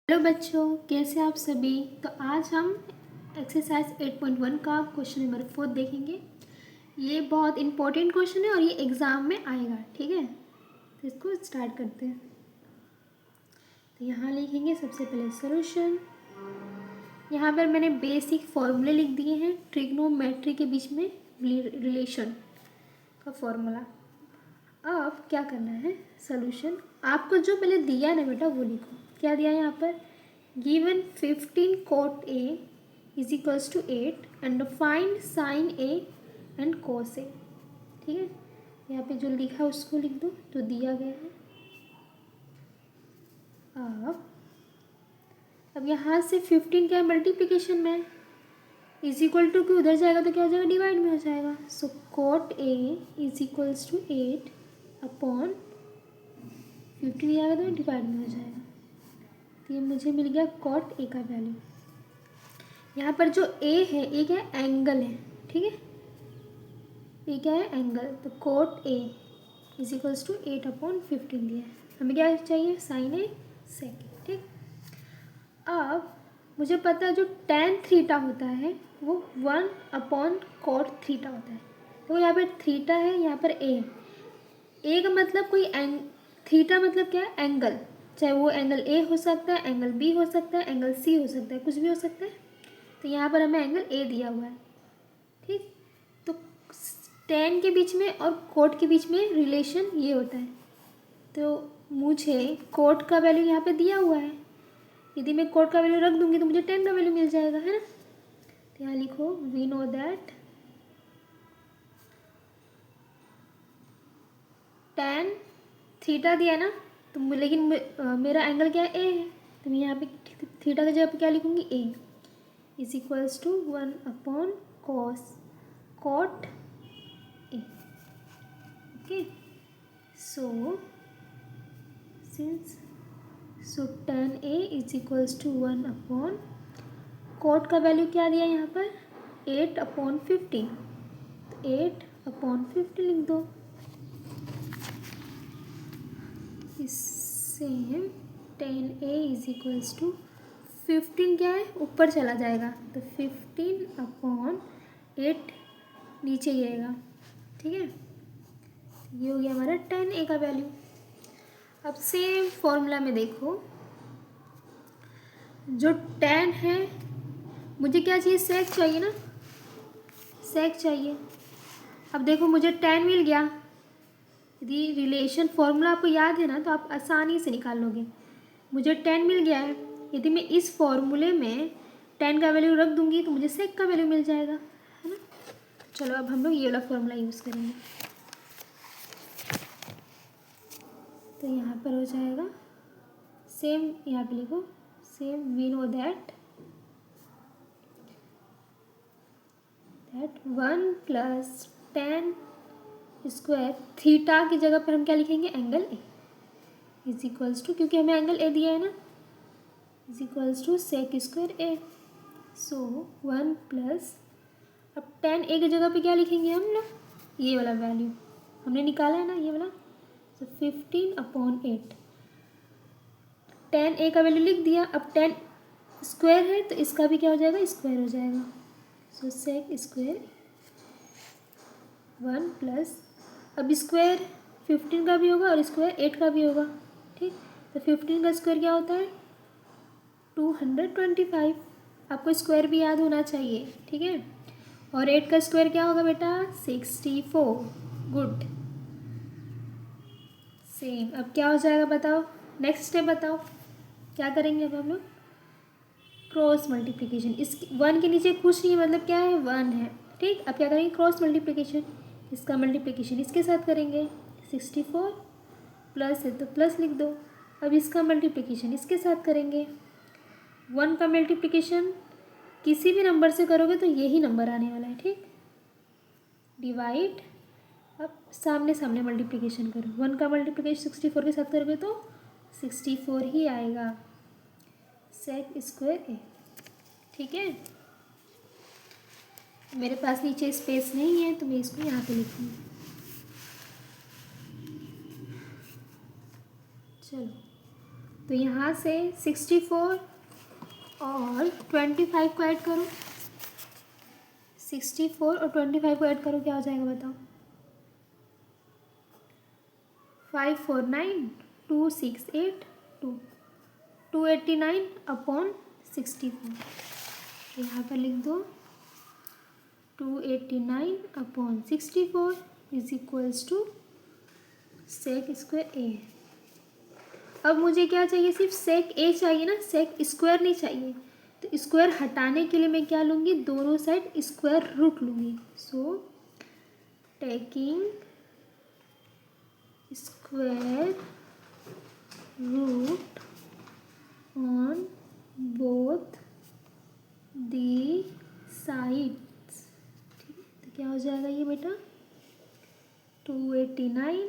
Hello बच्चों, कैसे आप सभी। तो आज हम एक्सरसाइज 8.1 का क्वेश्चन नंबर 4 देखेंगे। ये बहुत इंपॉर्टेंट क्वेश्चन है और ये एग्ज़ाम में आएगा, ठीक है। तो इसको स्टार्ट करते हैं। तो यहाँ लिखेंगे सबसे पहले सॉल्यूशन। यहाँ पर मैंने बेसिक फॉर्मूले लिख दिए हैं ट्रिग्नोमेट्री के बीच में रिलेशन का फॉर्मूला। अब क्या करना है, सॉल्यूशन आपको जो पहले दिया ना बेटा वो लिखो। क्या दिया है यहाँ पर, given 15 cot A is equals to 8 and find sine A and cos A। ठीक है, यहाँ पे जो लिखा है उसको लिख दो, तो दिया गया है। अब यहाँ से 15 क्या मल्टीप्लिकेशन में इज इक्वल टू, कि उधर जाएगा तो क्या हो जाएगा, डिवाइड में हो जाएगा। So cot A is equals to 8 upon 15 आएगा तो डिवाइड में हो जाएगा। तो ये मुझे मिल गया cot A का वैल्यू। यहाँ पर जो A है, A क्या है, एंगल है, ठीक है। A क्या है, एंगल। तो cot A is equals to 8 upon 15 दिया है। हमें क्या चाहिए, साइन A सेक, ठीक। अब मुझे पता है जो tan थीटा होता है वो 1 अपॉन cot थीटा होता है। तो यहाँ पर थीटा है, यहाँ पर A का मतलब कोई थीटा मतलब क्या है, एंगल। चाहे वो एंगल A हो सकता है, एंगल B हो सकता है, एंगल C हो सकता है, कुछ भी हो सकता है। तो यहाँ पर हमें एंगल A दिया हुआ है, ठीक। तो tan के बीच में और cot के बीच में रिलेशन ये होता है। तो मुझे cot का वैल्यू यहाँ पे दिया हुआ है, यदि मैं cot का वैल्यू रख दूँगी तो मुझे tan का वैल्यू मिल जाएगा, है ना। तो यहाँ लिखो, we know that tan theta दिया ना, तो लेकिन मेरा एंगल क्या है, A है। तो मैं यहाँ पे थीटा की जगह पे क्या लिखूँगी, A is equals to 1 upon cot A। Okay, so tan A is equals to 1 upon cot का वैल्यू क्या दिया यहाँ पर, 8 अपॉन 15। तो 8 अपॉन 50 लिख दो। इससे tan A is equals to 15 क्या है, ऊपर चला जाएगा, तो 15 अपॉन 8 नीचे गिरेगा, ठीक है। ये हो गया हमारा tan A का वैल्यू। अब सेम फॉर्मूला में देखो, जो tan है, मुझे क्या चाहिए, sec चाहिए ना, sec चाहिए। अब देखो मुझे tan मिल गया। यदि रिलेशन फॉर्मूला आपको याद है ना तो आप आसानी से निकाल लोगे। मुझे tan मिल गया है, यदि मैं इस फॉर्मूले में tan का वैल्यू रख दूंगी तो मुझे sec का वैल्यू मिल जाएगा, है ना। चलो अब हम लोग ये वाला फॉर्मूला यूज़ करेंगे। तो यहाँ पर हो जाएगा सेम, यहाँ पे लिखो same, we know that 1 plus tan square theta की जगह पर हम क्या लिखेंगे, angle A is equals to, क्योंकि हमें एंगल A दिया है ना, is equals to sec square A। So 1 plus, अब tan A की जगह पे क्या लिखेंगे हम लोग, ये वाला वैल्यू हमने निकाला है ना, ये वाला। सो 15 अपॉन 8, tan A का वैल्यू लिख दिया। अब tan स्क्वायर है तो इसका भी क्या हो जाएगा, स्क्वायर हो जाएगा। सो सेक स्क्वायर 1 प्लस, अब स्क्वायर 15 का भी होगा और स्क्वायर 8 का भी होगा, ठीक। तो 15 का स्क्वायर क्या होता है, 225। आपको स्क्वायर भी याद होना चाहिए, ठीक है। और 8 का स्क्वायर क्या होगा बेटा, 64। Good, same. अब क्या हो जाएगा बताओ, नेक्स्ट स्टेप बताओ क्या करेंगे। अब हम लोग क्रॉस मल्टीप्लिकेशन, इस 1 के नीचे कुछ नहीं, मतलब क्या है, 1 है, ठीक। अब क्या करेंगे, क्रॉस मल्टीप्लिकेशन, इसका मल्टीप्लिकेशन इसके साथ करेंगे। 64 प्लस है तो प्लस लिख दो। अब इसका मल्टीप्लिकेशन इसके साथ करेंगे। 1 का मल्टीप्लिकेशन किसी भी नंबर से करोगे तो यही नंबर आने वाला है, ठीक। डिवाइड, अब सामने सामने मल्टीप्लिकेशन करो। 1 का मल्टीप्लिकेशन 64 के साथ करोगे तो 64 ही आएगा, सेक स्क्वायर A, ठीक है। मेरे पास नीचे स्पेस नहीं है तो मैं इसको यहाँ पे लिखूँगी। चलो तो यहाँ से 64 और 25 को ऐड करो, 64 और 25 को ऐड करो, क्या हो जाएगा बताओ? 549 268 289 अपॉन 64। तो यहाँ पर लिख दो 289 upon 64 is equals to sec square A. अब मुझे क्या चाहिए? सिर्फ सेक ए चाहिए ना, सेक स्क्वायर नहीं चाहिए। तो स्क्वायर हटाने के लिए मैं क्या लूँगी? दोनों साइड स्क्वायर रूट लूँगी। So taking square root on both the sides. ठीक है, तो क्या हो जाएगा ये बेटा? 289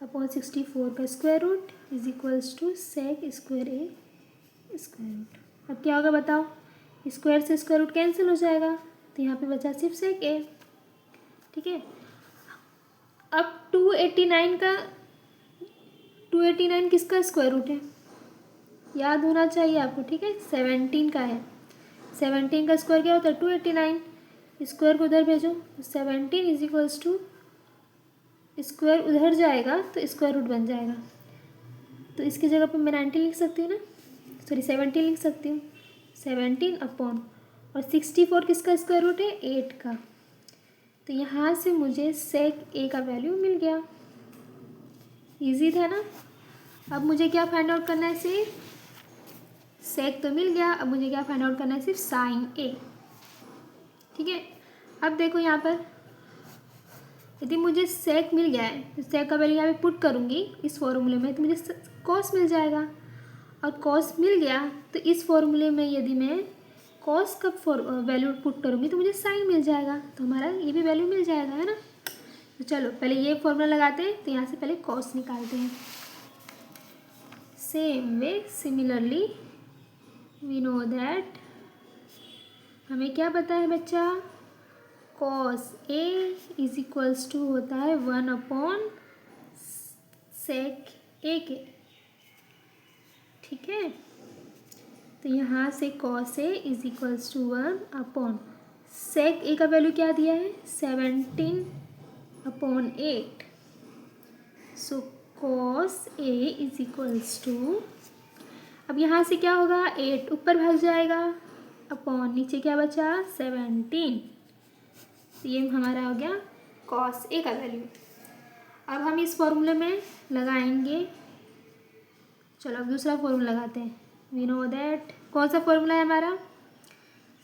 अपॉन 64 का square root is equals to sec square A square root. अब क्या होगा बताओ? स्क्वायर से स्क्वायर रूट कैंसिल हो जाएगा, तो यहाँ पे बचा सिर्फ सेक ए। ठीक है, अब 289 किसका स्क्वायर रूट है? याद होना चाहिए आपको। ठीक है, 17 का है। 17 का स्क्वायर क्या होता है? 289। स्क्वायर को उधर भेजो, 17 इज इक्वल्स टू स्क्वायर उधर जाएगा तो स्क्वायर रूट बन जाएगा। तो इसकी जगह पे मैं 19 लिख सकती हूँ ना, सॉरी 17 लिख सकती हूँ। 17 अपॉन और 64 किसका स्क्वायर रूट है? 8 का। तो यहाँ से मुझे सेक ए का वैल्यू मिल गया। इजी था ना। अब मुझे क्या फाइंड आउट करना है? सिर्फ सेक तो मिल गया, अब मुझे क्या फाइंड आउट करना है? सिर्फ साइन ए। ठीक है, अब देखो यहाँ पर यदि मुझे सेक मिल गया है तो सेक का वैल्यू यहाँ पे पुट करूँगी इस फॉर्मूले में, तो मुझे कॉस मिल जाएगा। और कॉस मिल गया तो इस फॉर्मूले में यदि मैं कॉस का वैल्यू पुट करूँगी तो मुझे साइन मिल जाएगा। तो हमारा ये भी वैल्यू मिल जाएगा, है ना। तो चलो पहले ये फॉर्मूला लगाते हैं। तो यहाँ से पहले कॉस निकालते हैं। Same way similarly we know that, हमें क्या पता है बच्चा? Cos A is equals to होता है 1 अपॉन सेक ए के। ठीक है, तो यहाँ से cos A is equals to 1 upon sec A का वैल्यू क्या दिया है? 17 upon 8। So cos A is equals to, अब यहाँ से क्या होगा? 8 ऊपर भाग जाएगा अपॉन नीचे क्या बचा? 17। ये हमारा हो गया कॉस ए का वैल्यू। अब हम इस फॉर्मूले में लगाएंगे। चलो अब दूसरा फॉर्मूला लगाते हैं। वी नो दैट, कौन सा फॉर्मूला है हमारा?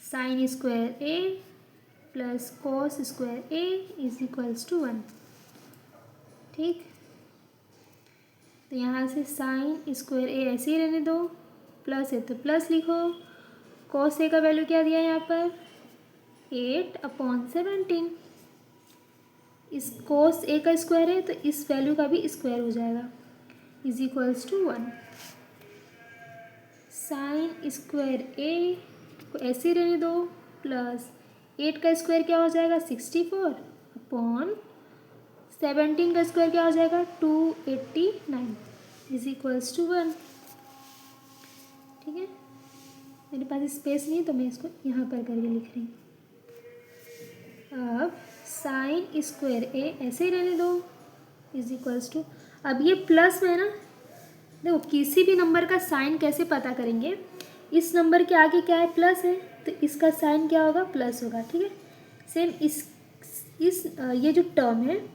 Sine square A plus cos square A is equals to 1। ठीक, तो यहाँ से साइन स्क्वायर ए ऐसे ही रहने दो, प्लस है तो प्लस लिखो। कॉस ए का वैल्यू क्या दिया है यहाँ पर? 8 अपॉन 17। इस कॉस ए का स्क्वायर है तो इस वैल्यू का भी स्क्वायर हो जाएगा, is equals to 1। Sine square A को ऐसे ही रहने दो, प्लस 8 का स्क्वायर क्या हो जाएगा? 64 अपॉन 17 का स्क्वायर क्या हो जाएगा? 289 इज इक्वल्स टू 1। ठीक है, मेरे पास स्पेस नहीं है तो मैं इसको यहाँ पर करके लिख रही हूँ। अब साइन स्क्वायर ए ऐसे ही रहने दो, इज इक्वल्स टू, अब ये प्लस में है ना। देखो किसी भी नंबर का साइन कैसे पता करेंगे? इस नंबर के आगे क्या है? प्लस है, तो इसका साइन क्या होगा? प्लस होगा। ठीक है, सेम इस ये जो टर्म है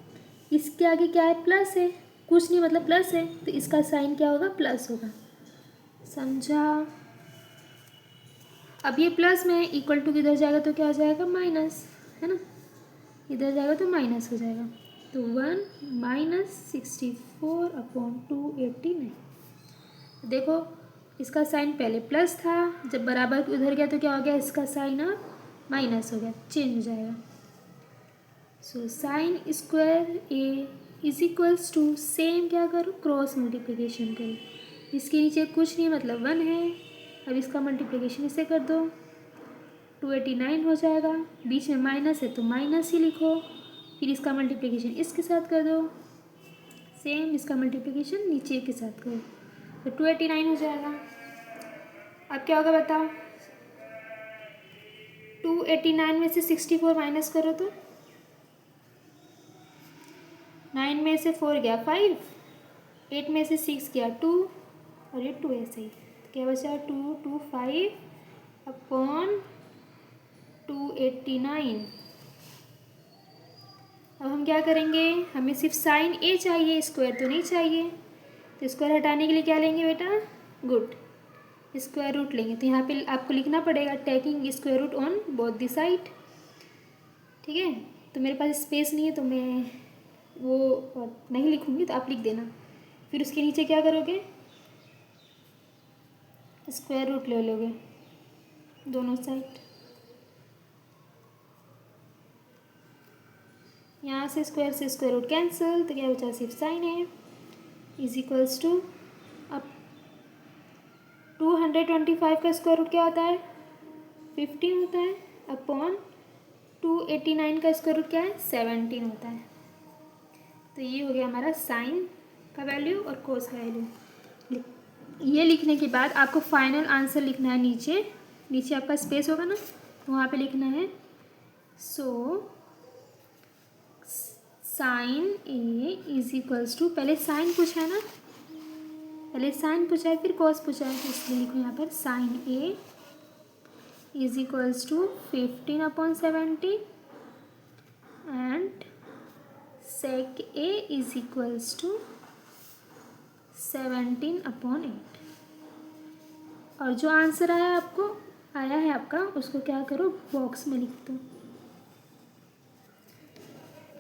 इसके आगे क्या है? प्लस है, कुछ नहीं मतलब प्लस है, तो इसका साइन क्या होगा? प्लस होगा। समझा? अब ये प्लस में इक्वल टू किधर जाएगा तो क्या हो जाएगा? माइनस, है ना। इधर जाएगा तो माइनस हो जाएगा। तो 1 माइनस 64 अपॉन 289। देखो इसका साइन पहले प्लस था, जब बराबर उधर गया तो क्या हो गया? इसका साइन अब माइनस हो गया, चेंज हो जाएगा। So sine square A is equals to, same क्या करो? क्रॉस मल्टीप्लिकेशन करो। इसके नीचे कुछ नहीं मतलब 1 है। अब इसका मल्टीप्लिकेशन इसे कर दो, 289 हो जाएगा। बीच में माइनस है तो माइनस ही लिखो, फिर इसका मल्टीप्लिकेशन इसके साथ कर दो, सेम इसका मल्टीप्लिकेशन नीचे के साथ करो। तो 289 हो जाएगा। अब क्या होगा बताओ, 289 में से 64 माइनस करो तो 9 में से 4 गया 5, 8 में से 6 गया 2 और ये 2 ऐसे ही। तो क्या बचा 225 अपॉन 289। अब हम क्या करेंगे, हमें सिर्फ साइन ए चाहिए, स्क्वायर तो नहीं चाहिए। तो स्क्वायर हटाने के लिए क्या लेंगे बेटा, गुड, स्क्वायर रूट लेंगे। तो यहाँ पे आपको लिखना पड़ेगा taking square root on both the side. ठीक है, तो मेरे पास स्पेस नहीं है तो मैं वो नहीं लिखूँगी, तो आप लिख देना। फिर उसके नीचे क्या करोगे, स्क्वायर रूट ले लोगे दोनों साइड। यहाँ से स्क्वायर रूट कैंसिल, तो क्या बचा सिर्फ साइन है इज इक्वल्स टू, अब 225 का स्क्वायर रूट क्या होता है 15 होता है, अपॉन 289 का स्क्वायर रूट क्या है 17 होता है। तो ये हो गया हमारा साइन का वैल्यू और कोस का वैल्यू। ये लिखने के बाद आपको फाइनल आंसर लिखना है नीचे, नीचे आपका स्पेस होगा ना, वहाँ पे लिखना है so sine A is equals to, पहले साइन पूछा है ना, पहले साइन पूछा है फिर कॉस पूछा है, तो इसलिए लिखो यहाँ पर sine A is equals to 15/70 and sec A is equals to 17/8। और जो आंसर आया है आपका उसको क्या करो बॉक्स में लिख दो।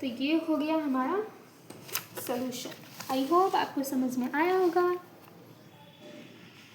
तो ये हो गया हमारा सॉल्यूशन। आई होप आपको समझ में आया होगा।